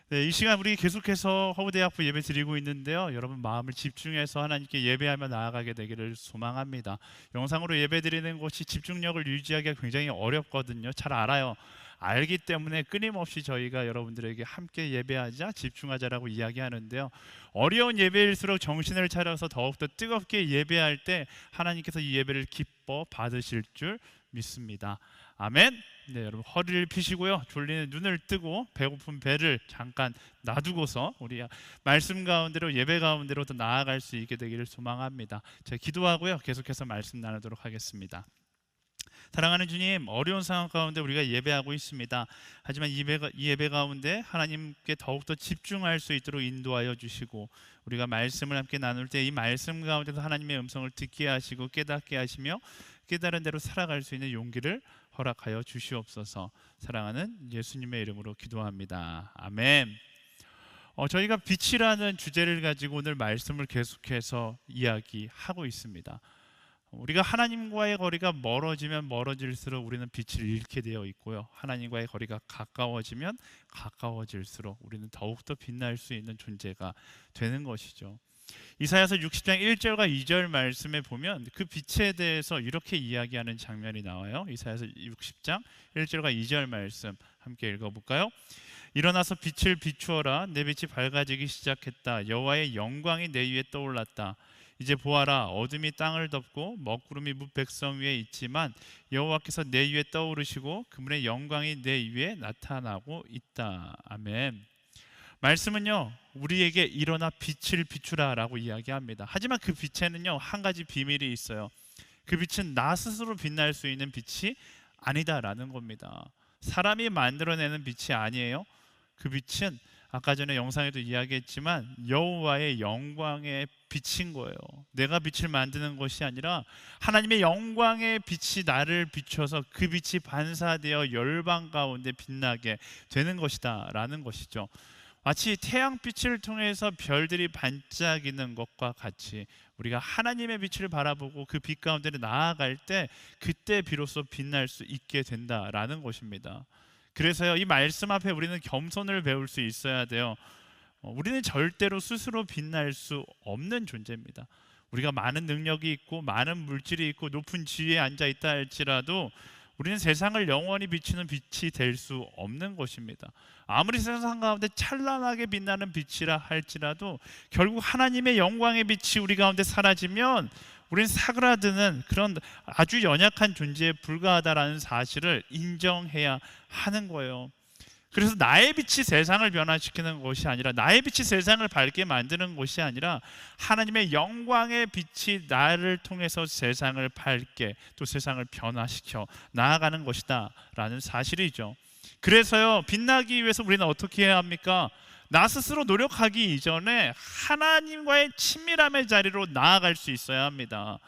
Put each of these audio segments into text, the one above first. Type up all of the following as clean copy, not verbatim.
네, 이 시간 우리 계속해서 허브대학부 예배 드리고 있는데요. 여러분 마음을 집중해서 하나님께 예배하며 나아가게 되기를 소망합니다. 영상으로 예배 드리는 것이 집중력을 유지하기가 굉장히 어렵거든요. 잘 알아요. 알기 때문에 끊임없이 저희가 여러분들에게 함께 예배하자, 집중하자라고 이야기하는데요. 어려운 예배일수록 정신을 차려서 더욱더 뜨겁게 예배할 때 하나님께서 이 예배를 기뻐 받으실 줄 믿습니다. 아멘. 네, 여러분 허리를 펴시고요. 졸리는 눈을 뜨고 배고픈 배를 잠깐 놔두고서 우리 말씀 가운데로 예배 가운데로 더 나아갈 수 있게 되기를 소망합니다. 제가 기도하고요. 계속해서 말씀 나누도록 하겠습니다. 사랑하는 주님, 어려운 상황 가운데 우리가 예배하고 있습니다. 하지만 이 예배 가운데 하나님께 더욱더 집중할 수 있도록 인도하여 주시고, 우리가 말씀을 함께 나눌 때 이 말씀 가운데서 하나님의 음성을 듣게 하시고 깨닫게 하시며 깨달은 대로 살아갈 수 있는 용기를 허락하여 주시옵소서. 사랑하는 예수님의 이름으로 기도합니다. 아멘. 저희가 빛이라는 주제를 가지고 오늘 말씀을 계속해서 이야기하고 있습니다. 우리가 하나님과의 거리가 멀어지면 멀어질수록 우리는 빛을 잃게 되어 있고요, 하나님과의 거리가 가까워지면 가까워질수록 우리는 더욱더 빛날 수 있는 존재가 되는 것이죠. 이사야서 60장 1절과 2절 말씀에 보면 그 빛에 대해서 이렇게 이야기하는 장면이 나와요. 이사야서 60장 1절과 2절 말씀 함께 읽어볼까요? 일어나서 빛을 비추어라. 내 빛이 밝아지기 시작했다. 여호와의 영광이 내 위에 떠올랐다. 이제 보아라, 어둠이 땅을 덮고 먹구름이 뭇 백성 위에 있지만 여호와께서 내 위에 떠오르시고 그분의 영광이 내 위에 나타나고 있다. 아멘. 말씀은요, 우리에게 일어나 빛을 비추라 라고 이야기합니다. 하지만 그 빛에는요, 한 가지 비밀이 있어요. 그 빛은 나 스스로 빛날 수 있는 빛이 아니다라는 겁니다. 사람이 만들어내는 빛이 아니에요. 그 빛은 아까 전에 영상에도 이야기했지만 여호와의 영광의 빛인 거예요. 내가 빛을 만드는 것이 아니라 하나님의 영광의 빛이 나를 비춰서 그 빛이 반사되어 열방 가운데 빛나게 되는 것이다 라는 것이죠. 마치 태양빛을 통해서 별들이 반짝이는 것과 같이 우리가 하나님의 빛을 바라보고 그 빛 가운데로 나아갈 때 그때 비로소 빛날 수 있게 된다라는 것입니다. 그래서요, 이 말씀 앞에 우리는 겸손을 배울 수 있어야 돼요. 우리는 절대로 스스로 빛날 수 없는 존재입니다. 우리가 많은 능력이 있고 많은 물질이 있고 높은 지위에 앉아 있다 할지라도 우리는 세상을 영원히 비추는 빛이 될 수 없는 것입니다. 아무리 세상 가운데 찬란하게 빛나는 빛이라 할지라도 결국 하나님의 영광의 빛이 우리 가운데 사라지면 우리는 사그라드는 그런 아주 연약한 존재에 불과하다라는 사실을 인정해야 하는 거예요. 그래서 나의 빛이 세상을 변화시키는 것이 아니라, 나의 빛이 세상을 밝게 만드는 것이 아니라 하나님의 영광의 빛이 나를 통해서 세상을 밝게, 또 세상을 변화시켜 나아가는 것이다 라는 사실이죠. 그래서요, 빛나기 위해서 우리는 어떻게 해야 합니까? 나 스스로 노력하기 이전에 하나님과의 친밀함의 자리로 나아갈 수 있어야 합니다.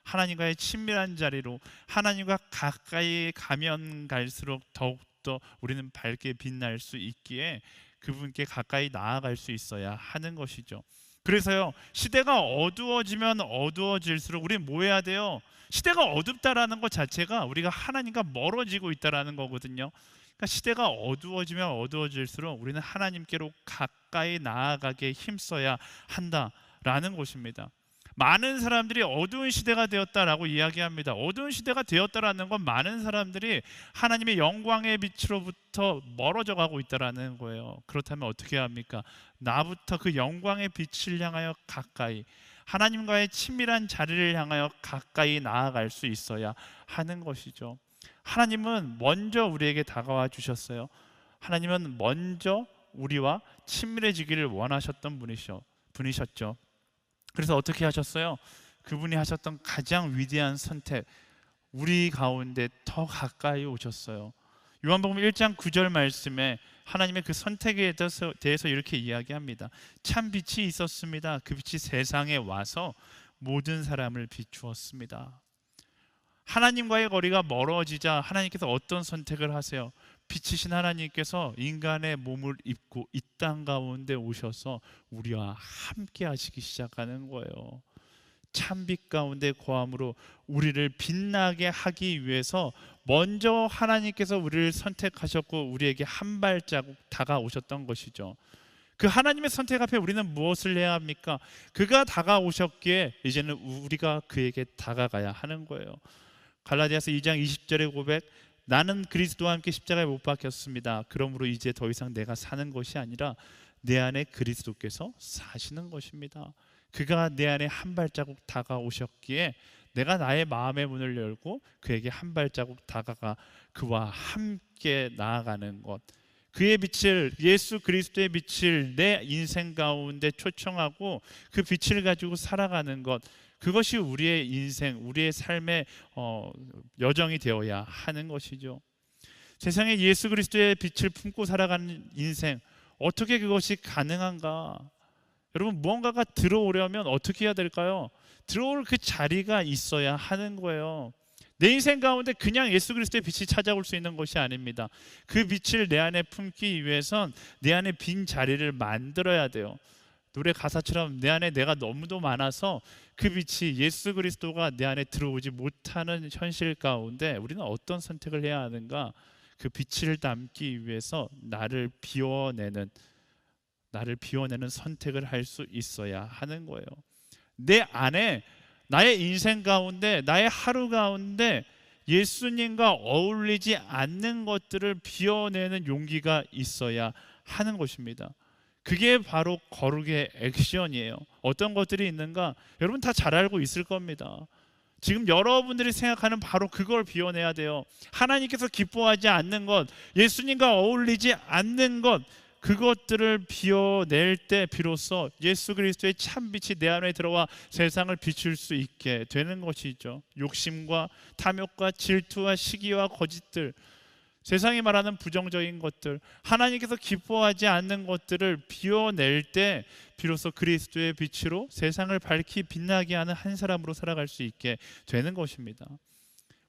하나님과의 친밀한 자리로, 하나님과 가까이 가면 갈수록 더욱더 우리는 밝게 빛날 수 있기에 그분께 가까이 나아갈 수 있어야 하는 것이죠. 그래서요, 시대가 어두워지면 어두워질수록 우리는 뭐 해야 돼요? 시대가 어둡다라는 것 자체가 우리가 하나님과 멀어지고 있다라는 거거든요. 그러니까 시대가 어두워지면 어두워질수록 우리는 하나님께로 가까이 나아가게 힘써야 한다라는 것입니다. 많은 사람들이 어두운 시대가 되었다라고 이야기합니다. 어두운 시대가 되었다라는 건 많은 사람들이 하나님의 영광의 빛으로부터 멀어져 가고 있다라는 거예요. 그렇다면 어떻게 해야 합니까? 나부터 그 영광의 빛을 향하여 가까이, 하나님과의 친밀한 자리를 향하여 가까이 나아갈 수 있어야 하는 것이죠. 하나님은 먼저 우리에게 다가와 주셨어요. 하나님은 먼저 우리와 친밀해지기를 원하셨던 분이셨죠. 그래서 어떻게 하셨어요? 그분이 하셨던 가장 위대한 선택, 우리 가운데 더 가까이 오셨어요. 요한복음 1장 9절 말씀에 하나님의 그 선택에 대해서 이렇게 이야기합니다. 참 빛이 있었습니다. 그 빛이 세상에 와서 모든 사람을 비추었습니다. 하나님과의 거리가 멀어지자 하나님께서 어떤 선택을 하세요? 빛이신 하나님께서 인간의 몸을 입고 이 땅 가운데 오셔서 우리와 함께 하시기 시작하는 거예요. 찬빛 가운데 거함으로 우리를 빛나게 하기 위해서 먼저 하나님께서 우리를 선택하셨고 우리에게 한 발자국 다가오셨던 것이죠. 그 하나님의 선택 앞에 우리는 무엇을 해야 합니까? 그가 다가오셨기에 이제는 우리가 그에게 다가가야 하는 거예요. 갈라디아서 2장 20절의 고백, 나는 그리스도와 함께 십자가에 못 박혔습니다. 그러므로 이제 더 이상 내가 사는 것이 아니라 내 안에 그리스도께서 사시는 것입니다. 그가 내 안에 한 발자국 다가오셨기에 내가 나의 마음의 문을 열고 그에게 한 발자국 다가가 그와 함께 나아가는 것, 그의 빛을, 예수 그리스도의 빛을 내 인생 가운데 초청하고 그 빛을 가지고 살아가는 것, 그것이 우리의 인생, 우리의 삶의 여정이 되어야 하는 것이죠. 세상에 예수 그리스도의 빛을 품고 살아가는 인생, 어떻게 그것이 가능한가? 여러분, 무언가가 들어오려면 어떻게 해야 될까요? 들어올 그 자리가 있어야 하는 거예요. 내 인생 가운데 그냥 예수 그리스도의 빛이 찾아올 수 있는 것이 아닙니다. 그 빛을 내 안에 품기 위해선 내 안에 빈 자리를 만들어야 돼요. 노래 가사처럼 내 안에 내가 너무도 많아서 그 빛이 예수 그리스도가 내 안에 들어오지 못하는 현실 가운데 우리는 어떤 선택을 해야 하는가? 그 빛을 담기 위해서 나를 비워내는 선택을 할 수 있어야 하는 거예요. 내 안에, 나의 인생 가운데, 나의 하루 가운데 예수님과 어울리지 않는 것들을 비워내는 용기가 있어야 하는 것입니다. 그게 바로 거룩의 액션이에요. 어떤 것들이 있는가? 여러분 다 잘 알고 있을 겁니다. 지금 여러분들이 생각하는 바로 그걸 비워내야 돼요. 하나님께서 기뻐하지 않는 것, 예수님과 어울리지 않는 것, 그것들을 비워낼 때 비로소 예수 그리스도의 참빛이 내 안에 들어와 세상을 비출 수 있게 되는 것이죠. 욕심과 탐욕과 질투와 시기와 거짓들, 세상이 말하는 부정적인 것들, 하나님께서 기뻐하지 않는 것들을 비워낼 때 비로소 그리스도의 빛으로 세상을 밝히 빛나게 하는 한 사람으로 살아갈 수 있게 되는 것입니다.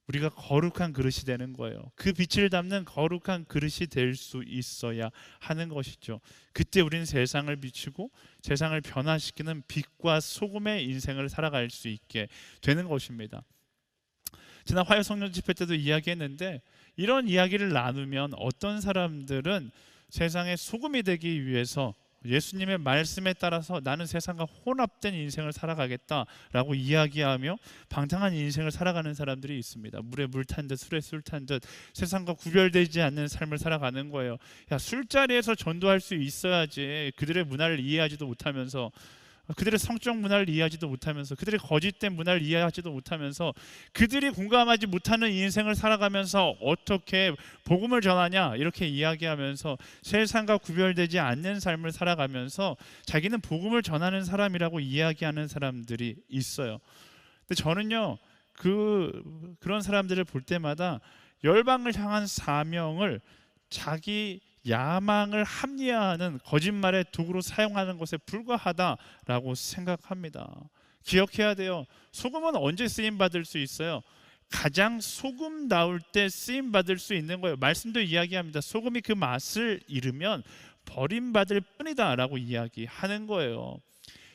우리가 거룩한 그릇이 되는 거예요. 그 빛을 담는 거룩한 그릇이 될 수 있어야 하는 것이죠. 그때 우리는 세상을 비추고 세상을 변화시키는 빛과 소금의 인생을 살아갈 수 있게 되는 것입니다. 지난 화요 성령 집회 때도 이야기했는데, 이런 이야기를 나누면 어떤 사람들은 세상의 소금이 되기 위해서 예수님의 말씀에 따라서 나는 세상과 혼합된 인생을 살아가겠다라고 이야기하며 방탕한 인생을 살아가는 사람들이 있습니다. 물에 물 탄 듯 술에 술 탄 듯 세상과 구별되지 않는 삶을 살아가는 거예요. 야, 술자리에서 전도할 수 있어야지. 그들의 문화를 이해하지도 못하면서, 그들의 성적 문화를 이해하지도 못하면서, 그들의 거짓된 문화를 이해하지도 못하면서, 그들이 공감하지 못하는 인생을 살아가면서 어떻게 복음을 전하냐 이렇게 이야기하면서 세상과 구별되지 않는 삶을 살아가면서 자기는 복음을 전하는 사람이라고 이야기하는 사람들이 있어요. 근데 저는요, 그런 사람들을 볼 때마다 열방을 향한 사명을 자기 야망을 합리화하는 거짓말의 도구로 사용하는 것에 불과하다라고 생각합니다. 기억해야 돼요. 소금은 언제 쓰임 받을 수 있어요? 가장 소금 나올 때 쓰임 받을 수 있는 거예요. 말씀도 이야기합니다. 소금이 그 맛을 잃으면 버림받을 뿐이다라고 이야기하는 거예요.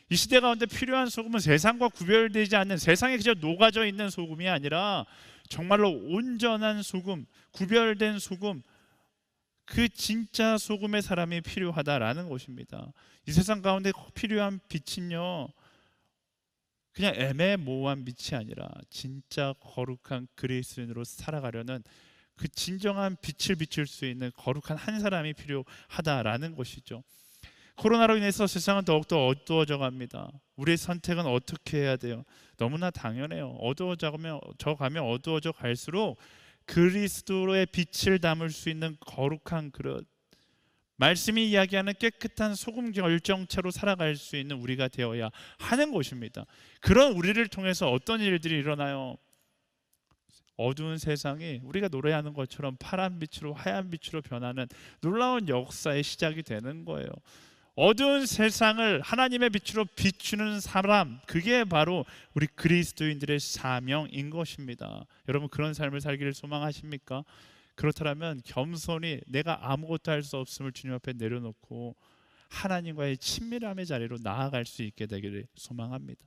이 시대 가운데 필요한 소금은 세상과 구별되지 않는, 세상에 그저 녹아져 있는 소금이 아니라 정말로 온전한 소금, 구별된 소금, 그 진짜 소금의 사람이 필요하다라는 것입니다. 이 세상 가운데 필요한 빛은요, 그냥 애매모호한 빛이 아니라 진짜 거룩한 그리스도인으로 살아가려는 그 진정한 빛을 비출 수 있는 거룩한 한 사람이 필요하다라는 것이죠. 코로나로 인해서 세상은 더욱더 어두워져 갑니다. 우리의 선택은 어떻게 해야 돼요? 너무나 당연해요. 어두워져 가면 어두워져 갈수록 그리스도의 빛을 담을 수 있는 거룩한 그릇, 말씀이 이야기하는 깨끗한 소금 결정체로 살아갈 수 있는 우리가 되어야 하는 것입니다. 그런 우리를 통해서 어떤 일들이 일어나요? 어두운 세상이 우리가 노래하는 것처럼 파란 빛으로 하얀 빛으로 변하는 놀라운 역사의 시작이 되는 거예요. 어두운 세상을 하나님의 빛으로 비추는 사람, 그게 바로 우리 그리스도인들의 사명인 것입니다. 여러분, 그런 삶을 살기를 소망하십니까? 그렇다면 겸손히 내가 아무것도 할 수 없음을 주님 앞에 내려놓고 하나님과의 친밀함의 자리로 나아갈 수 있게 되기를 소망합니다.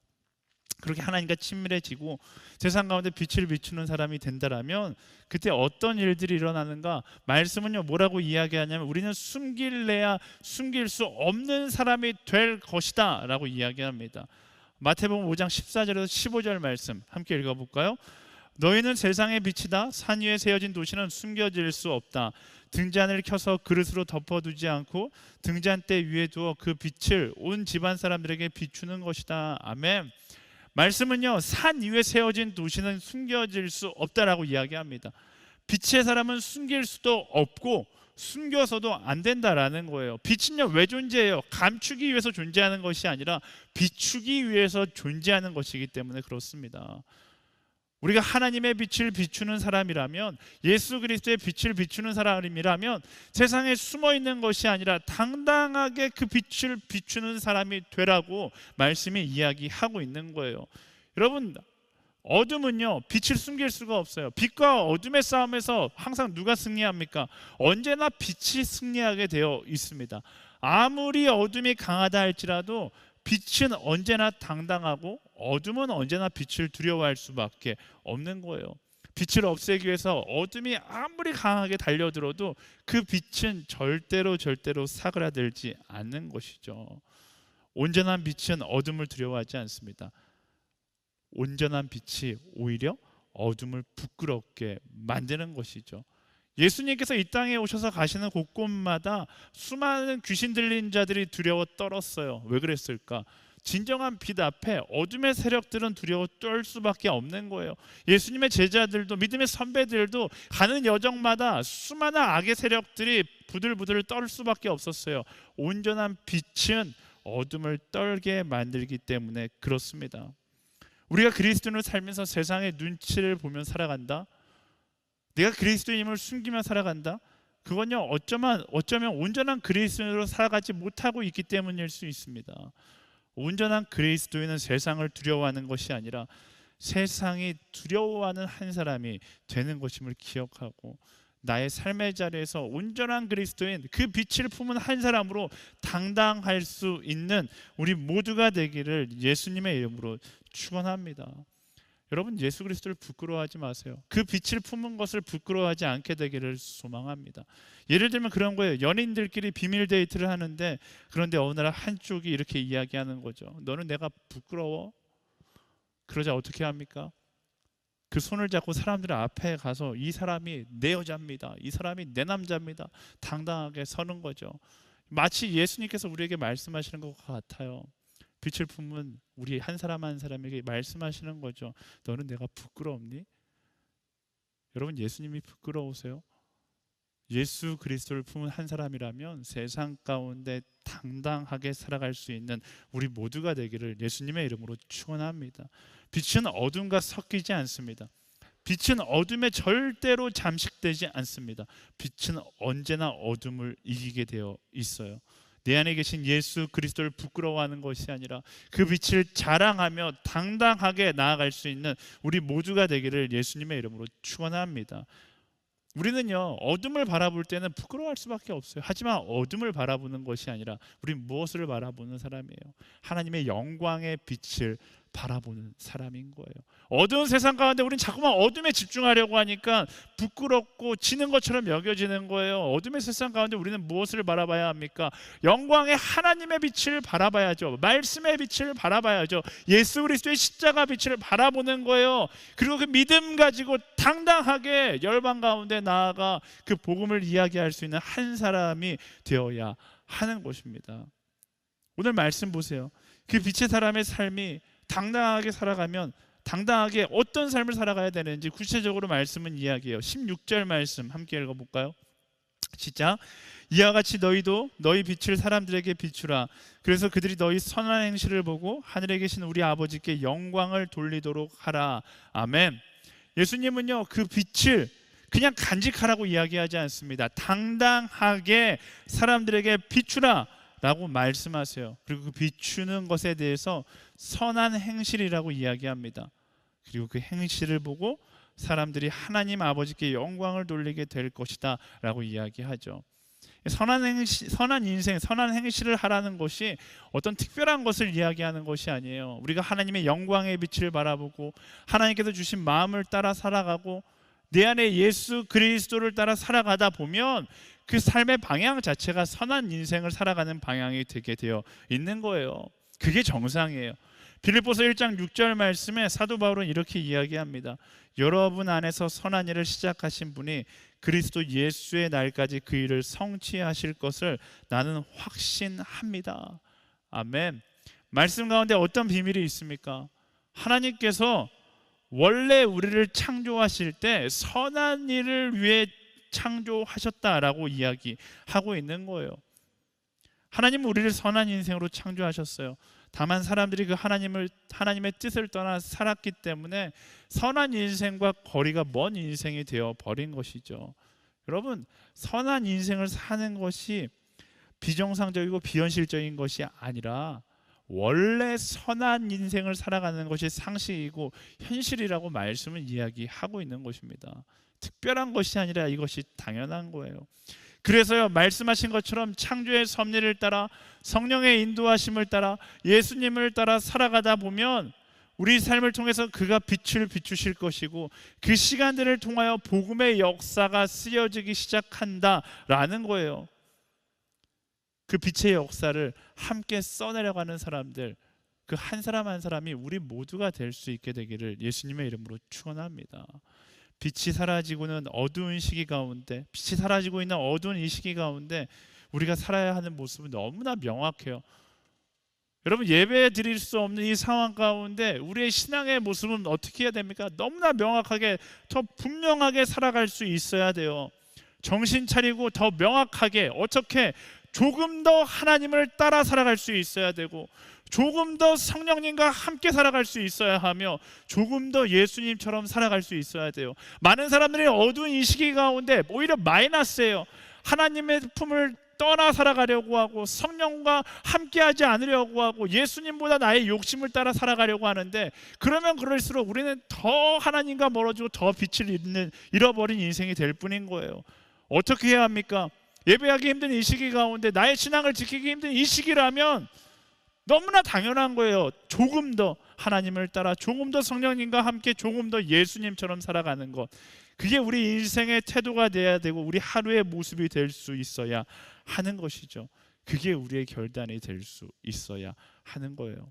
그렇게 하나님과 친밀해지고 세상 가운데 빛을 비추는 사람이 된다라면 그때 어떤 일들이 일어나는가? 말씀은요 뭐라고 이야기하냐면 우리는 숨길래야 숨길 수 없는 사람이 될 것이다 라고 이야기합니다. 마태복음 5장 14절에서 15절 말씀 함께 읽어볼까요? 너희는 세상의 빛이다. 산 위에 세워진 도시는 숨겨질 수 없다. 등잔을 켜서 그릇으로 덮어두지 않고 등잔대 위에 두어 그 빛을 온 집안 사람들에게 비추는 것이다. 아멘. 말씀은요 산 위에 세워진 도시는 숨겨질 수 없다라고 이야기합니다. 빛의 사람은 숨길 수도 없고 숨겨서도 안 된다라는 거예요. 빛은요 왜 존재해요? 감추기 위해서 존재하는 것이 아니라 비추기 위해서 존재하는 것이기 때문에 그렇습니다. 우리가 하나님의 빛을 비추는 사람이라면, 예수 그리스도의 빛을 비추는 사람이라면 세상에 숨어 있는 것이 아니라 당당하게 그 빛을 비추는 사람이 되라고 말씀이 이야기하고 있는 거예요. 여러분, 어둠은요 빛을 숨길 수가 없어요. 빛과 어둠의 싸움에서 항상 누가 승리합니까? 언제나 빛이 승리하게 되어 있습니다. 아무리 어둠이 강하다 할지라도 빛은 언제나 당당하고 어둠은 언제나 빛을 두려워할 수밖에 없는 거예요. 빛을 없애기 위해서 어둠이 아무리 강하게 달려들어도 그 빛은 절대로 사그라들지 않는 것이죠. 온전한 빛은 어둠을 두려워하지 않습니다. 온전한 빛이 오히려 어둠을 부끄럽게 만드는 것이죠. 예수님께서 이 땅에 오셔서 가시는 곳곳마다 수많은 귀신 들린 자들이 두려워 떨었어요. 왜 그랬을까? 진정한 빛 앞에 어둠의 세력들은 두려워 떨 수밖에 없는 거예요. 예수님의 제자들도, 믿음의 선배들도 가는 여정마다 수많은 악의 세력들이 부들부들 떨 수밖에 없었어요. 온전한 빛은 어둠을 떨게 만들기 때문에 그렇습니다. 우리가 그리스도인을 살면서 세상의 눈치를 보며 살아간다? 내가 그리스도인임을 숨기며 살아간다? 그건요 어쩌면 온전한 그리스도인으로 살아가지 못하고 있기 때문일 수 있습니다. 온전한 그리스도인은 세상을 두려워하는 것이 아니라 세상이 두려워하는 한 사람이 되는 것임을 기억하고 나의 삶의 자리에서 온전한 그리스도인, 그 빛을 품은 한 사람으로 당당할 수 있는 우리 모두가 되기를 예수님의 이름으로 축원합니다. 여러분, 예수 그리스도를 부끄러워하지 마세요. 그 빛을 품은 것을 부끄러워하지 않게 되기를 소망합니다. 예를 들면 그런 거예요. 연인들끼리 비밀 데이트를 하는데 그런데 어느 날 한쪽이 이렇게 이야기하는 거죠. 너는 내가 부끄러워? 그러자 어떻게 합니까? 그 손을 잡고 사람들 앞에 가서 이 사람이 내 여자입니다. 이 사람이 내 남자입니다. 당당하게 서는 거죠. 마치 예수님께서 우리에게 말씀하시는 것 같아요. 빛을 품은 우리 한 사람 한 사람에게 말씀하시는 거죠. 너는 내가 부끄럽니? 여러분, 예수님이 부끄러우세요? 예수 그리스도를 품은 한 사람이라면 세상 가운데 당당하게 살아갈 수 있는 우리 모두가 되기를 예수님의 이름으로 축원합니다. 빛은 어둠과 섞이지 않습니다. 빛은 어둠에 절대로 잠식되지 않습니다. 빛은 언제나 어둠을 이기게 되어 있어요. 내 안에 계신 예수 그리스도를 부끄러워하는 것이 아니라 그 빛을 자랑하며 당당하게 나아갈 수 있는 우리 모두가 되기를 예수님의 이름으로 축원합니다. 우리는요 어둠을 바라볼 때는 부끄러워할 수밖에 없어요. 하지만 어둠을 바라보는 것이 아니라 우리는 무엇을 바라보는 사람이에요? 하나님의 영광의 빛을 바라보는 사람인 거예요. 어두운 세상 가운데 우리는 자꾸만 어둠에 집중하려고 하니까 부끄럽고 지는 것처럼 여겨지는 거예요. 어둠의 세상 가운데 우리는 무엇을 바라봐야 합니까? 영광의 하나님의 빛을 바라봐야죠. 말씀의 빛을 바라봐야죠. 예수 그리스도의 십자가 빛을 바라보는 거예요. 그리고 그 믿음 가지고 당당하게 열방 가운데 나아가 그 복음을 이야기할 수 있는 한 사람이 되어야 하는 것입니다. 오늘 말씀 보세요. 그 빛의 사람의 삶이 당당하게 살아가면 당당하게 어떤 삶을 살아가야 되는지 구체적으로 말씀은 이야기해요. 16절 말씀 함께 읽어볼까요? 시작. 이와 같이 너희도 너희 빛을 사람들에게 비추라. 그래서 그들이 너희 선한 행실을 보고 하늘에 계신 우리 아버지께 영광을 돌리도록 하라. 아멘. 예수님은요 그 빛을 그냥 간직하라고 이야기하지 않습니다. 당당하게 사람들에게 비추라 라고 말씀하세요. 그리고 그 비추는 것에 대해서 선한 행실이라고 이야기합니다. 그리고 그 행실을 보고 사람들이 하나님 아버지께 영광을 돌리게 될 것이다 라고 이야기하죠. 선한 인생, 선한 행실을 하라는 것이 어떤 특별한 것을 이야기하는 것이 아니에요. 우리가 하나님의 영광의 빛을 바라보고 하나님께서 주신 마음을 따라 살아가고 내 안에 예수 그리스도를 따라 살아가다 보면 그 삶의 방향 자체가 선한 인생을 살아가는 방향이 되게 되어 있는 거예요. 그게 정상이에요. 빌립보서 1장 6절 말씀에 사도 바울은 이렇게 이야기합니다. 여러분 안에서 선한 일을 시작하신 분이 그리스도 예수의 날까지 그 일을 성취하실 것을 나는 확신합니다. 아멘. 말씀 가운데 어떤 비밀이 있습니까? 하나님께서 원래 우리를 창조하실 때 선한 일을 위해 창조하셨다라고 이야기하고 있는 거예요. 하나님은 우리를 선한 인생으로 창조하셨어요. 다만 사람들이 그 하나님의 뜻을 떠나 살았기 때문에 선한 인생과 거리가 먼 인생이 되어 버린 것이죠. 여러분, 선한 인생을 사는 것이 비정상적이고 비현실적인 것이 아니라 원래 선한 인생을 살아가는 것이 상식이고 현실이라고 말씀을 이야기하고 있는 것입니다. 특별한 것이 아니라 이것이 당연한 거예요. 그래서요, 말씀하신 것처럼 창조의 섭리를 따라 성령의 인도하심을 따라 예수님을 따라 살아가다 보면 우리 삶을 통해서 그가 빛을 비추실 것이고 그 시간들을 통하여 복음의 역사가 쓰여지기 시작한다라는 거예요. 그 빛의 역사를 함께 써내려가는 사람들, 그 한 사람 한 사람이 우리 모두가 될 수 있게 되기를 예수님의 이름으로 축원합니다. 빛이 사라지고는 어두운 시기 가운데, 빛이 사라지고 있는 어두운 이 시기 가운데 우리가 살아야 하는 모습은 너무나 명확해요. 여러분, 예배 드릴 수 없는 이 상황 가운데 우리의 신앙의 모습은 어떻게 해야 됩니까? 너무나 명확하게, 더 분명하게 살아갈 수 있어야 돼요. 정신 차리고 더 명확하게, 어떻게 조금 더 하나님을 따라 살아갈 수 있어야 되고, 조금 더 성령님과 함께 살아갈 수 있어야 하며, 조금 더 예수님처럼 살아갈 수 있어야 돼요. 많은 사람들이 어두운 이 시기 가운데 오히려 마이너스예요. 하나님의 품을 떠나 살아가려고 하고 성령과 함께하지 않으려고 하고 예수님보다 나의 욕심을 따라 살아가려고 하는데, 그러면 그럴수록 우리는 더 하나님과 멀어지고 더 빛을 잃어버린 인생이 될 뿐인 거예요. 어떻게 해야 합니까? 예배하기 힘든 이 시기 가운데, 나의 신앙을 지키기 힘든 이 시기라면 너무나 당연한 거예요. 조금 더 하나님을 따라, 조금 더 성령님과 함께, 조금 더 예수님처럼 살아가는 것, 그게 우리 인생의 태도가 돼야 되고 우리 하루의 모습이 될 수 있어야 하는 것이죠. 그게 우리의 결단이 될 수 있어야 하는 거예요.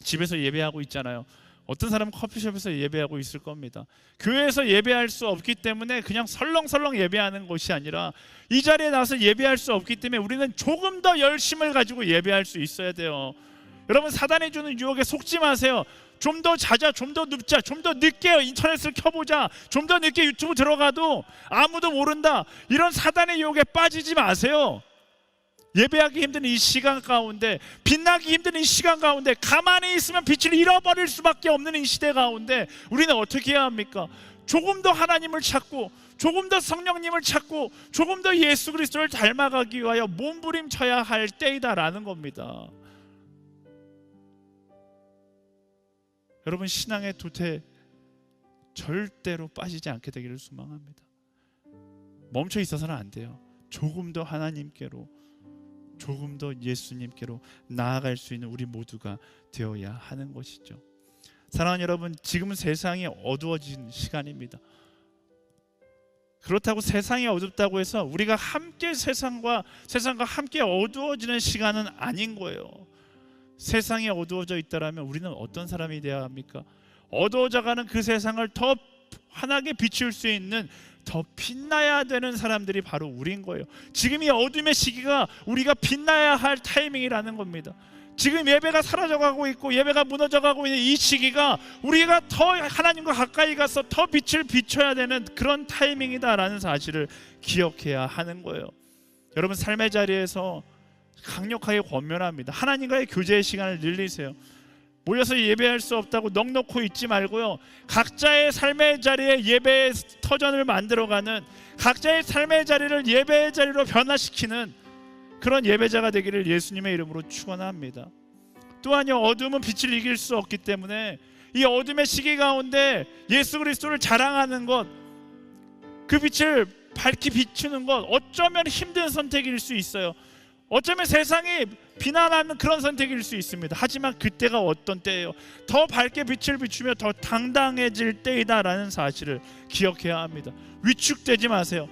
집에서 예배하고 있잖아요. 어떤 사람은 커피숍에서 예배하고 있을 겁니다. 교회에서 예배할 수 없기 때문에 그냥 설렁설렁 예배하는 것이 아니라 이 자리에 나와서 예배할 수 없기 때문에 우리는 조금 더 열심을 가지고 예배할 수 있어야 돼요. 여러분, 사단이 주는 유혹에 속지 마세요. 좀 더 자자, 좀 더 눕자, 좀 더 늦게 인터넷을 켜보자, 좀 더 늦게 유튜브 들어가도 아무도 모른다, 이런 사단의 유혹에 빠지지 마세요. 예배하기 힘든 이 시간 가운데, 빛나기 힘든 이 시간 가운데, 가만히 있으면 빛을 잃어버릴 수밖에 없는 이 시대 가운데 우리는 어떻게 해야 합니까? 조금 더 하나님을 찾고, 조금 더 성령님을 찾고, 조금 더 예수 그리스도를 닮아가기 위하여 몸부림쳐야 할 때이다라는 겁니다. 여러분, 신앙의 도태 절대로 빠지지 않게 되기를 소망합니다. 멈춰 있어서는 안 돼요. 조금 더 하나님께로, 조금 더 예수님께로 나아갈 수 있는 우리 모두가 되어야 하는 것이죠. 사랑하는 여러분, 지금은 세상이 어두워진 시간입니다. 그렇다고 세상이 어둡다고 해서 우리가 함께 세상과 함께 어두워지는 시간은 아닌 거예요. 세상이 어두워져 있다라면 우리는 어떤 사람이 되어야 합니까? 어두워져가는 그 세상을 더 환하게 비출 수 있는, 더 빛나야 되는 사람들이 바로 우리인 거예요. 지금 이 어둠의 시기가 우리가 빛나야 할 타이밍이라는 겁니다. 지금 예배가 사라져가고 있고 예배가 무너져가고 있는 이 시기가 우리가 더 하나님과 가까이 가서 더 빛을 비춰야 되는 그런 타이밍이다라는 사실을 기억해야 하는 거예요. 여러분, 삶의 자리에서 강력하게 권면합니다. 하나님과의 교제의 시간을 늘리세요. 모여서 예배할 수 없다고 넋놓고 있지 말고요, 각자의 삶의 자리에 예배의 터전을 만들어가는, 각자의 삶의 자리를 예배의 자리로 변화시키는 그런 예배자가 되기를 예수님의 이름으로 축원합니다. 또한요, 어둠은 빛을 이길 수 없기 때문에 이 어둠의 시기 가운데 예수 그리스도를 자랑하는 것, 그 빛을 밝히 비추는 것, 어쩌면 힘든 선택일 수 있어요. 어쩌면 세상이 비난하는 그런 선택일 수 있습니다. 하지만 그때가 어떤 때예요? 더 밝게 빛을 비추며 더 당당해질 때이다라는 사실을 기억해야 합니다. 위축되지 마세요.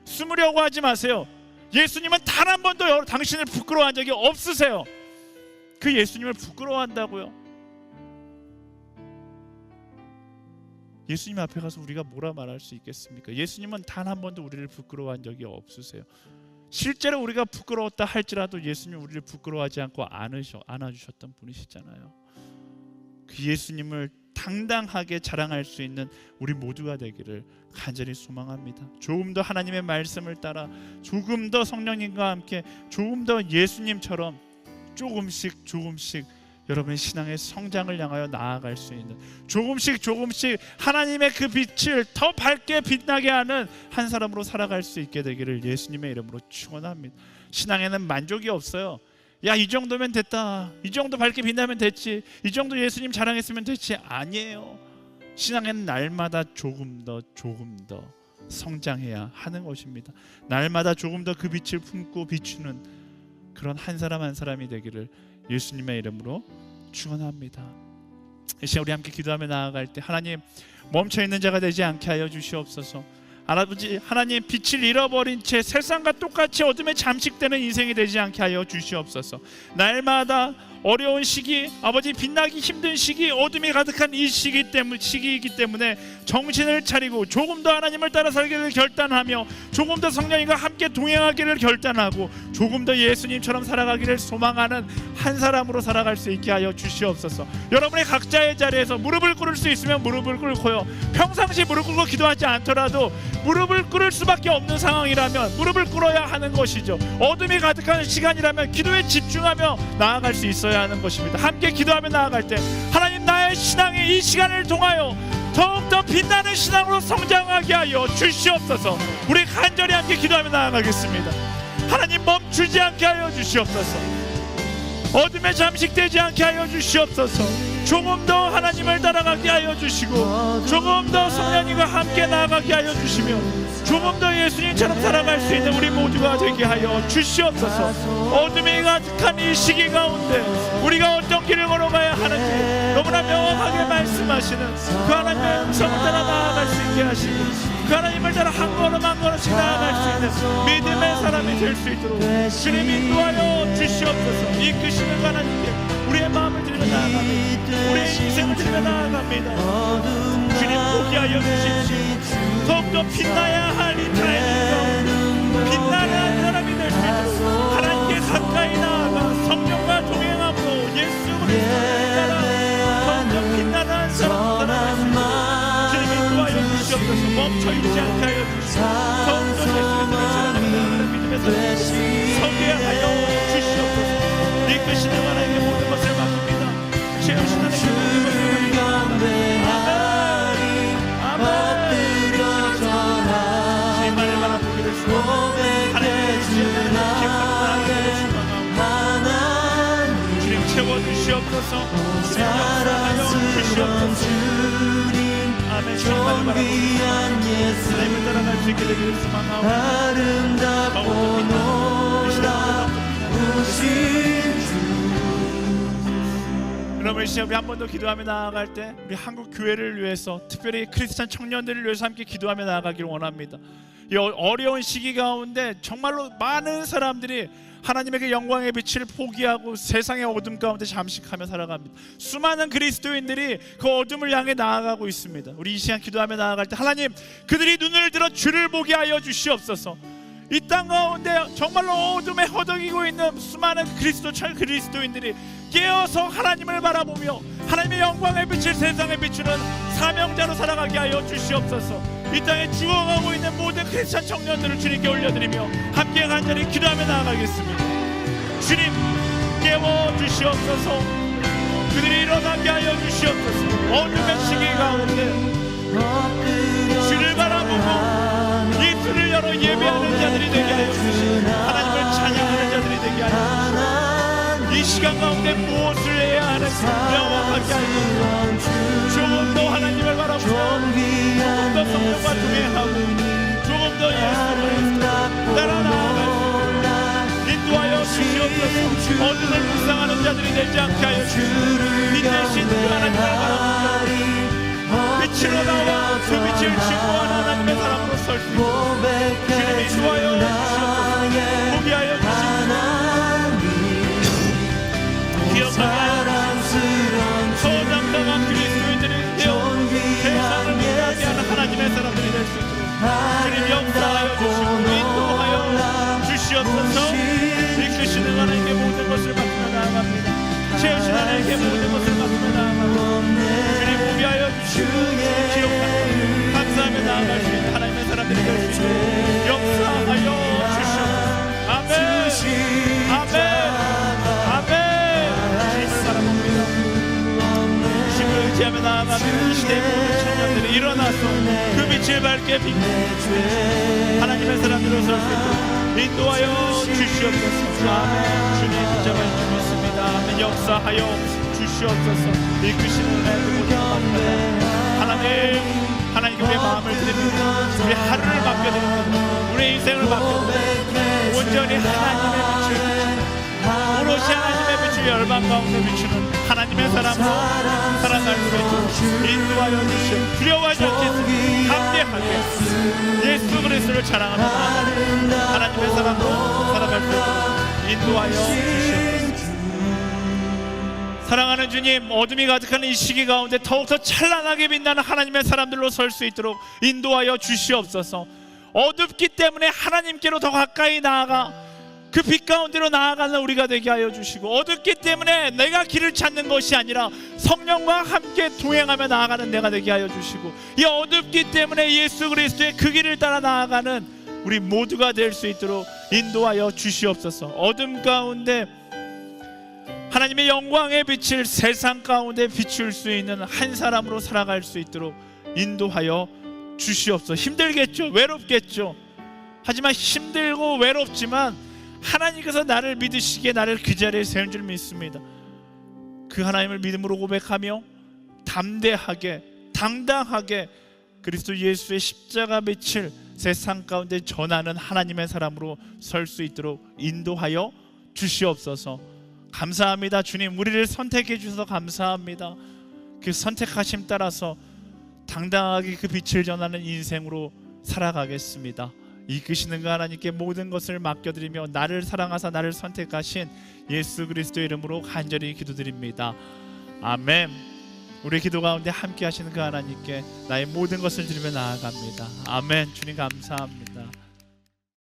숨으려고 하지 마세요. 예수님은 단 한 번도 당신을 부끄러워한 적이 없으세요. 그 예수님을 부끄러워한다고요? 예수님 앞에 가서 우리가 뭐라 말할 수 있겠습니까? 예수님은 단 한 번도 우리를 부끄러워한 적이 없으세요. 실제로 우리가 부끄러웠다 할지라도 예수님 우리를 부끄러워하지 않고 안아주셨던 분이시잖아요. 그 예수님을 당당하게 자랑할 수 있는 우리 모두가 되기를 간절히 소망합니다. 조금 더 하나님의 말씀을 따라, 조금 더 성령님과 함께, 조금 더 예수님처럼 조금씩 여러분의 신앙의 성장을 향하여 나아갈 수 있는, 조금씩 하나님의 그 빛을 더 밝게 빛나게 하는 한 사람으로 살아갈 수 있게 되기를 예수님의 이름으로 축원합니다. 신앙에는 만족이 없어요. 야, 이 정도면 됐다, 이 정도 밝게 빛나면 됐지, 이 정도 예수님 자랑했으면 됐지. 아니에요. 신앙에는 날마다 조금 더 성장해야 하는 것입니다. 날마다 조금 더 그 빛을 품고 비추는 그런 한 사람 한 사람이 되기를 예수님의 이름으로 축원합니다. 이 시간 우리 함께 기도하며 나아갈 때, 하나님, 멈춰있는 자가 되지 않게 하여 주시옵소서. 아버지 하나님, 빛을 잃어버린 채 세상과 똑같이 어둠에 잠식되는 인생이 되지 않게 하여 주시옵소서. 날마다 어려운 시기, 아버지 빛나기 힘든 시기, 어둠이 가득한 이 시기이기 때문에 정신을 차리고 조금 더 하나님을 따라 살기를 결단하며, 조금 더 성령님과 함께 동행하기를 결단하고, 조금 더 예수님처럼 살아가기를 소망하는 한 사람으로 살아갈 수 있게 하여 주시옵소서. 여러분의 각자의 자리에서 무릎을 꿇을 수 있으면 무릎을 꿇고요, 평상시 무릎 꿇고 기도하지 않더라도 무릎을 꿇을 수밖에 없는 상황이라면 무릎을 꿇어야 하는 것이죠. 어둠이 가득한 시간이라면 기도에 집중하며 나아갈 수 있어야 하는 것입니다. 함께 기도하며 나아갈 때, 하나님, 나의 신앙이 이 시간을 통하여 더욱더 빛나는 신앙으로 성장하게 하여 주시옵소서. 우리 간절히 함께 기도하며 나아가겠습니다. 하나님, 멈추지 않게 하여 주시옵소서. 어둠에 잠식되지 않게 하여 주시옵소서. 조금 더 하나님을 따라가게 하여 주시고, 조금 더 성령님과 함께 나아가게 하여 주시며, 조금 더 예수님처럼 살아갈 수 있는 우리 모두가 되게 하여 주시옵소서. 어둠이 가득한 이 시기 가운데 우리가 어떤 길을 걸어가야 하는지 너무나 명확하게 말씀하시는 그 하나님의 음성을 따라 나아갈 수 있게 하시고, 그 하나님을 따라 한 걸음 한 걸음씩 나아갈 수 있는 믿음의 사람이 될 수 있도록 주님 인도하여 주시옵소서. 이끄시는 하나님께 우리의 마음을 드리며 나아갑니다. 우리의 인생을 드리며 나아갑니다. 주님, 포기하여 주십시오. 더욱더 빛나야 할 이 타이밍, 빛나는 사람이 될 수 있도록 하나님께 가까이 나아가 성령과 동행함으로 예수 그리스도를 따라 더욱더 빛나는 사람으로 살아갈 수 있도록 주님 인도하여 주시옵소서. 멈춰있지 않게 하여 주시옵소서. 더욱더 예수님을 사랑하는 믿음의 사람 서게 하여 주시옵소서. 이끄시는 하나님의 모든 것을 맡깁니다. 채우시는 하나님의 모든 것을 맡깁니다. 주님 채워주시옵소서. 주님 역사하여 주시옵소서. 아멘. 주님만을 바라보고 하나님을 따라갈 수 있게 되기를 소망하오니 아름답고 놀라우신 여러분, 이 시간 우리 한 번 더 기도하며 나아갈 때, 우리 한국 교회를 위해서, 특별히 크리스찬 청년들을 위해서 함께 기도하며 나아가기를 원합니다. 이 어려운 시기 가운데 정말로 많은 사람들이 하나님에게 영광의 빛을 포기하고 세상의 어둠 가운데 잠식하며 살아갑니다. 수많은 그리스도인들이 그 어둠을 향해 나아가고 있습니다. 우리 이 시간 기도하며 나아갈 때, 하나님, 그들이 눈을 들어 주를 보게 하여 주시옵소서. 이 땅 가운데 정말로 어둠에 허덕이고 있는 수많은 그리스도인들이 깨어서 하나님을 바라보며 하나님의 영광의 빛을 세상에 비추는 사명자로 살아가게 하여 주시옵소서. 이 땅에 죽어가고 있는 모든 크리스찬 청년들을 주님께 올려드리며 함께 간절히 기도하며 나아가겠습니다. 주님, 깨워주시옵소서. 그들이 일어나게 하여 주시옵소서. 어둠의 시기 가운데 주를 바라보고 예수를 열어 예배하는 자들이 되게 하여 주시고, 하나님을 찬양하는 자들이 되게 하여 주시고, 이 시간 가운데 무엇을 해야 하는지 명확하게 알고 조금 더 하나님을 바라보며 조금 더 성령과 동행하고 조금 더 예수 그리스도 따라 나아갈 인도하여 주시옵소서. 어둠을 묵상하는 자들이 되지 않게 하여 주시옵소서. 빛내신 그 하나님을 바라봅니다. 빛으로 나와 그 빛을 증거하는 하나님의 사람으로 설 수 있도록 주님 인도하여 주시옵소서. 포기하여 주시옵소서. 기억하며 소담당한 그리스도인들이 되어 세상을 위하게 하는 하나님의 사람들이 될 수 있도록 주님 역사하여 주시고 인도하여 주시옵소서. 이끄시는 하나님께 모든 것을 맡기며 나아갑니다. 채우신 하나님께 모든 것을 맡기며 나아갑니다. 주님 포기하여 주시고 기억하며 감사하며 나아갈 수 있는 하나님의 사람들이 될 수 있도록 역사하여 주시옵소서. 아멘 아멘 아멘. 주님을 바라봅니다. 주님을 의지하며 나아가는 이 시대의 모든 청년들이 일어나서 그 빛을 밝게 비추는 하나님의 사람들로 설 수 있도록 인도하여 주시옵소서. 아멘. 주님 붙잡아 주셨습니다. 아멘. 역사하여 주시옵소서. 이끄시는 하나님의 모든 하나님께 우리의 마음을 드립니다. 우리 하루를 맡겨드립니다. 우리의 인생을 맡겨드립니다. 온전히 하나님의 빛을 오롯이 하나님의 빛을 열방 가운데 비추는 하나님의 사람으로 살아갈 수 있도록 인도하여 주시옵소서. 두려워하지 않게 담대하게 예수 그리스도를 자랑하며 하나님의 사람으로 살아갈 수 있도록 인도하여 주시옵소서. 사랑하는 주님, 어둠이 가득한 이 시기 가운데 더욱더 찬란하게 빛나는 하나님의 사람들로 설 수 있도록 인도하여 주시옵소서. 어둡기 때문에 하나님께로 더 가까이 나아가 그 빛 가운데로 나아가는 우리가 되게 하여 주시고, 어둡기 때문에 내가 길을 찾는 것이 아니라 성령과 함께 동행하며 나아가는 내가 되게 하여 주시고, 이 어둡기 때문에 예수 그리스도의 그 길을 따라 나아가는 우리 모두가 될 수 있도록 인도하여 주시옵소서. 어둠 가운데 하나님의 영광의 빛을 세상 가운데 비출 수 있는 한 사람으로 살아갈 수 있도록 인도하여 주시옵소서. 힘들겠죠, 외롭겠죠. 하지만 힘들고 외롭지만 하나님께서 나를 믿으시기에 나를 그 자리에 세운 줄 믿습니다. 그 하나님을 믿음으로 고백하며 담대하게 당당하게 그리스도 예수의 십자가 빛을 세상 가운데 전하는 하나님의 사람으로 설 수 있도록 인도하여 주시옵소서. 감사합니다. 주님, 우리를 선택해 주셔서 감사합니다. 그 선택하심 따라서 당당하게 그 빛을 전하는 인생으로 살아가겠습니다. 이끄시는 그 하나님께 모든 것을 맡겨드리며 나를 사랑하사 나를 선택하신 예수 그리스도의 이름으로 간절히 기도드립니다. 아멘. 우리 기도 가운데 함께 하시는 그 하나님께 나의 모든 것을 드리며 나아갑니다. 아멘. 주님 감사합니다.